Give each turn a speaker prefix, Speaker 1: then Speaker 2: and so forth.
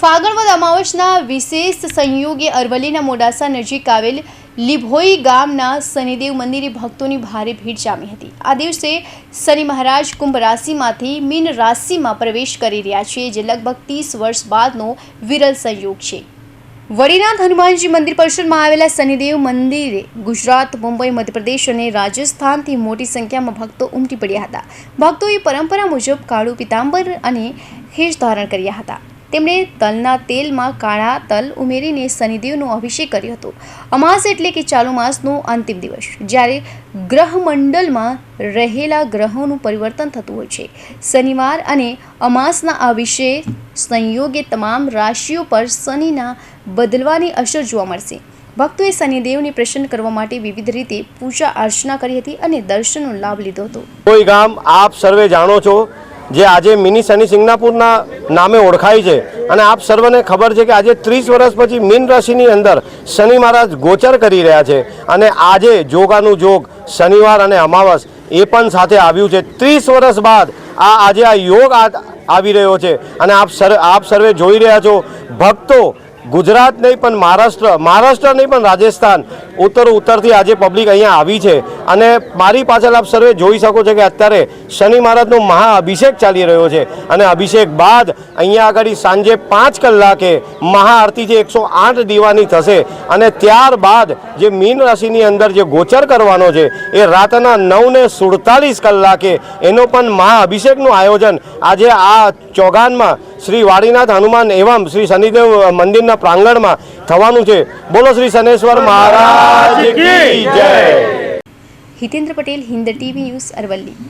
Speaker 1: ફાગણવદ અમાવસના વિશેષ સંયોગે અરવલ્લીના મોડાસા નજીક આવેલ લીભોઈ ગામના શનિદેવ મંદિરે ભક્તોની ભારે ભીડ જામી હતી। આ દિવસે શનિ મહારાજ કુંભ રાશિમાંથી મીન રાશિમાં પ્રવેશ કરી રહ્યા છે, જે લગભગ 30 વર્ષ બાદનો વિરલ સંયોગ છે। વડીનાથ હનુમાનજી મંદિર પરિસરમાં આવેલા શનિદેવ મંદિરે ગુજરાત, મુંબઈ, મધ્યપ્રદેશ અને રાજસ્થાનથી મોટી સંખ્યામાં ભક્તો ઉમટી પડ્યા હતા। ભક્તોએ પરંપરા મુજબ કાળું પીતાંબર અને ખેસ ધારણ કર્યા હતા। તેમણે તલના તેલમાં કાળા તલ ઉમેરીને શનિદેવનો અભિષેક કર્યો હતો। અમાસ એટલે કે ચાલુ માસનો અંતિમ દિવસ, જ્યારે ગ્રહમંડળમાં રહેલા ગ્રહોનું પરિવર્તન થતું હોય છે। શનિવાર અને અમાસના આ વિશેષ સંયોગે તમામ રાશિઓ પર શનિના બદલવાની અસર જોવા મળશે। ભક્તોએ શનિદેવને પ્રસન્ન કરવા માટે વિવિધ રીતે પૂજા અર્ચના કરી હતી અને દર્શનનો લાભ લીધો હતો।
Speaker 2: કોઈ ગામ આપ સર્વે જાણો છો જે આજે મિની શનિ સિંગનાપુરના નામે ઓળખાય છે, અને આપ સર્વને ખબર છે કે આજે 30 વર્ષ પછી મીન રાશિની અંદર શનિ મહારાજ ગોચર કરી રહ્યા છે, અને આજે જોગાનું જોગ શનિવાર અને અમાવસ એ પણ સાથે આવ્યું છે। 30 વર્ષ બાદ આજે આ યોગ આવી રહ્યો છે, અને આપ સર્વે જોઈ રહ્યા છો। ભક્તો ગુજરાત નહીં પણ મહારાષ્ટ્ર નહીં પણ રાજસ્થાન, ઉત્તરથી આજે પબ્લિક અહીંયા આવી છે, અને મારી પાછળ આપ સર્વે જોઈ શકો છો કે અત્યારે શનિ મહારાજનો મહાઅભિષેક ચાલી રહ્યો છે, અને અભિષેક બાદ અહીંયા આગળ સાંજે 5 કલાકે મહાઆરતી જે 108 દીવાની થશે, અને ત્યારબાદ જે મીન રાશિની અંદર જે ગોચર કરવાનો છે એ રાતના 9:47 કલાકે એનો પણ મહાઅભિષેકનું આયોજન આજે આ ચોગાનમાં શ્રી વાડીનાથ હનુમાન એવં શ્રી શનિદેવ મંદિરના પ્રાંગણમાં થવાનું છે। બોલો શ્રી શનેશ્વર મહારાજ કી જય।
Speaker 1: Hitendra Patel, Hind TV news, Aravalli.